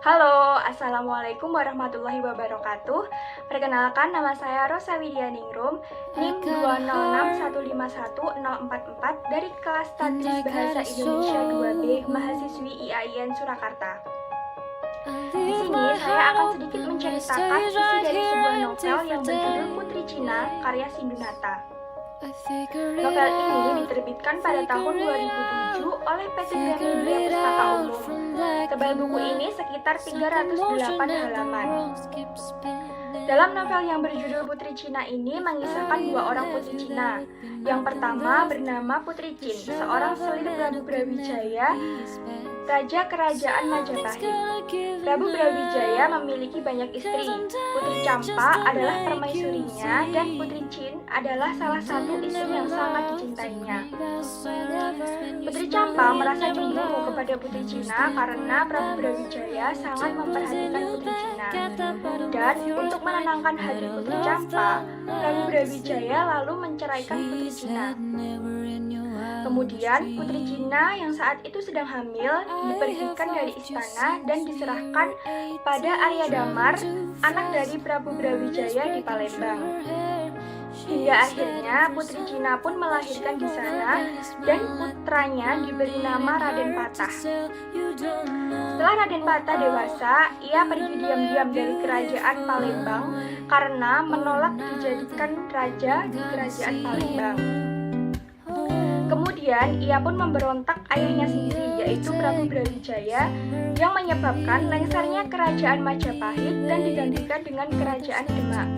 Halo, Assalamualaikum warahmatullahi wabarakatuh. Perkenalkan, nama saya Rosa Widianingrum, NIM 206151044 dari kelas Tadris Bahasa Indonesia 2B, mahasiswi IAIN Surakarta. Di sini saya akan sedikit menceritakan isi dari sebuah novel yang berjudul Putri Cina, karya Sindunata. Novel ini diterbitkan pada tahun 2007 oleh PT Gramedia Pustaka Umum. Tebal buku ini sekitar 308 halaman. Dalam novel yang berjudul Putri Cina ini mengisahkan dua orang putri Cina. Yang pertama bernama Putri Chin, seorang selir Prabu Brawijaya, Raja Kerajaan Majapahit. Prabu Brawijaya memiliki banyak istri. Putri Campa adalah permaisurinya dan Putri Chin adalah salah satu istri yang sangat dicintainya. Putri Campa merasa cemburu kepada Putri Cina karena Prabu Brawijaya sangat memperhatikan Putri Cina. Dan untuk menenangkan hati Putri Campa, Prabu Brawijaya lalu menceraikan Putri Cina. Kemudian Putri Cina yang saat itu sedang hamil dipergikan dari istana dan diserahkan pada Arya Damar, anak dari Prabu Brawijaya di Palembang. Hingga akhirnya Putri Cina pun melahirkan di sana dan putranya diberi nama Raden Patah. Setelah Raden Patah dewasa, ia pergi diam-diam dari kerajaan Palembang karena menolak dijadikan raja di kerajaan Palembang. Kemudian ia pun memberontak ayahnya sendiri, yaitu Prabu Brawijaya, yang menyebabkan lengsernya kerajaan Majapahit dan digantikan dengan kerajaan Demak.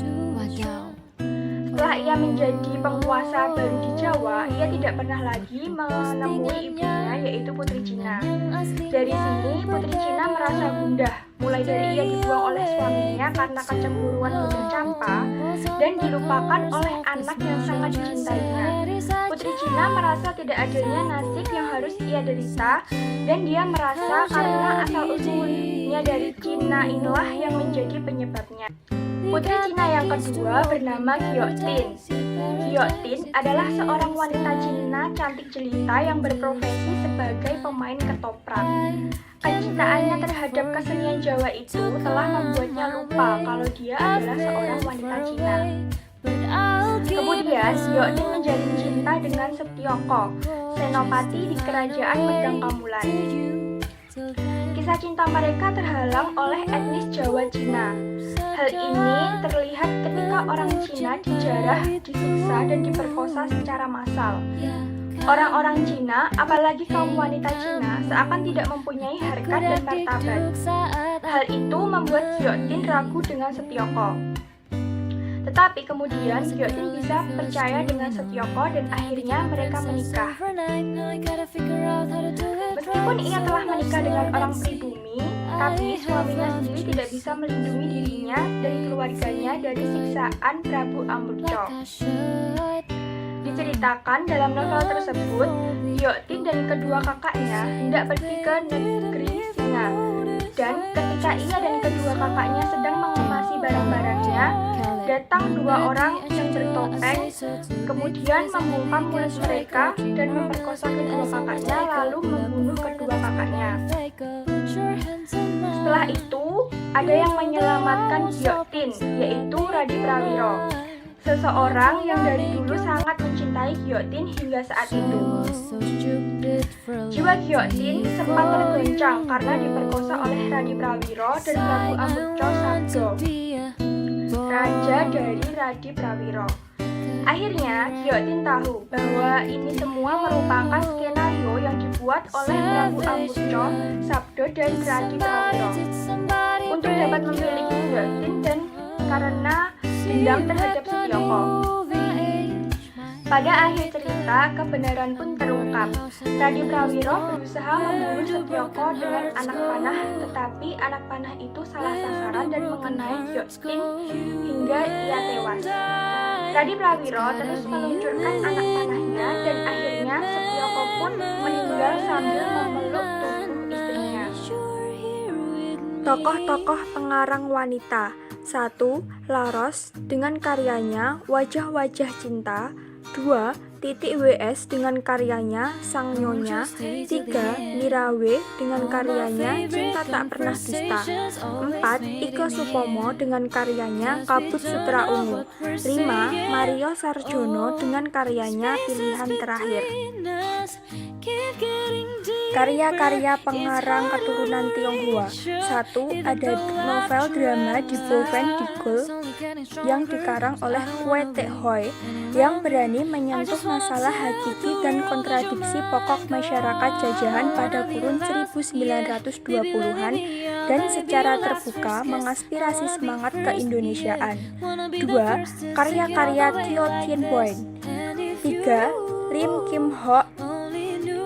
Setelah ia menjadi penguasa baru di Jawa, ia tidak pernah lagi menemui ibunya, yaitu Putri Cina. Dari sini, Putri Cina merasa gundah, mulai dari ia dibuang oleh suaminya karena kecemburuan Putri Campa dan dilupakan oleh anak yang sangat dicintainya. Putri Cina merasa tidak adilnya nasib yang harus ia derita, dan dia merasa karena asal-usulnya dari Cina inilah yang menjadi penyebabnya. Putri Cina yang kedua bernama Giotin. Giotin adalah seorang wanita Cina cantik jelita yang berprofesi sebagai pemain ketoprak. Kecintaannya terhadap kesenian Jawa itu telah membuatnya lupa kalau dia adalah seorang wanita Cina. Kemudian Giotin menjalin cinta dengan Setyoko, senopati di kerajaan Medang Kamulan. Kisah cinta mereka terhalang oleh etnis Jawa Cina. Hal ini terlihat ketika orang Cina dijarah, disiksa, dan diperkosa secara massal. Orang-orang Cina, apalagi kaum wanita Cina, seakan tidak mempunyai harkat dan martabat. Hal itu membuat Giotin ragu dengan Setyoko. Tetapi kemudian Giotin bisa percaya dengan Setyoko dan akhirnya mereka menikah. Meskipun ia telah menikah dengan orang pribumi, tapi suaminya sendiri tidak bisa melindungi dirinya dan keluarganya dari siksaan Prabu Amukco. Diceritakan dalam novel tersebut, Giotin dan kedua kakaknya hendak pergi ke negeri Singa. Dan ketika ia dan kedua kakaknya sedang mengemasi barang-barangnya, datang dua orang yang bertopeng, kemudian membungkam mulut mereka dan memperkosa kedua kakaknya lalu membunuh kedua kakaknya. Setelah itu, ada yang menyelamatkan Giotin, yaitu Radi Prawiro, seseorang yang dari dulu sangat mencintai Giotin hingga saat itu. Jiwa Giotin sempat tergoncang karena diperkosa oleh Radi Prawiro dan Prabu Amukco Sabdo, raja dari Radi Prawiro. Akhirnya, Giotin tahu bahwa ini semua merupakan skenario yang dibuat oleh Prabu Amukco Sabdo dan Radi Prawiro untuk dapat memiliki Giotin dan karena dendam terhadap Setyoko. Pada akhir cerita, kebenaran pun terungkap. Radi Prawiro berusaha membunuh Setyoko dengan anak panah, tetapi anak panah itu salah sasaran dan mengenai Giotin hingga ia tewas. Radi Prawiro terus meluncurkan anak panahnya dan akhirnya Setyoko pun meninggal sambil memeluk tubuh istrinya. Tokoh-tokoh pengarang wanita. 1. Laros dengan karyanya Wajah-Wajah Cinta. 2. Titik WS dengan karyanya Sang Nyonya. 3. Mirawe dengan karyanya Cinta Tak Pernah Dusta. 4. Iko Supomo dengan karyanya Kabut Sutra Ungu. 5. Mario Sarjono dengan karyanya Pilihan Terakhir. Karya-karya pengarang keturunan Tionghoa. 1. Ada novel drama di Boven Digul yang dikarang oleh Kue Tek Hoi yang berani menyentuh masalah hakiki dan kontradiksi pokok masyarakat jajahan pada kurun 1920-an dan secara terbuka mengaspirasi semangat keindonesiaan. 2. Karya-karya Teo Tien Boen. 3. Lim Kim Hock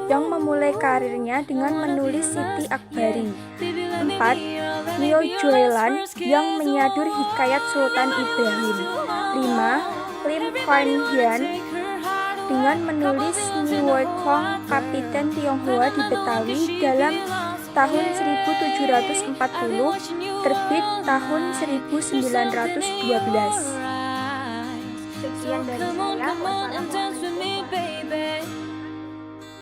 yang memulai karirnya dengan menulis Siti Akbari. 4. Neo Joelan yang menyadur hikayat Sultan Ibrahim. 5. Lim Kuan Hian dengan menulis Niwoi Kong Kapiten Tionghoa di Betawi dalam tahun 1740, terbit tahun 1912. Sekian dari saya.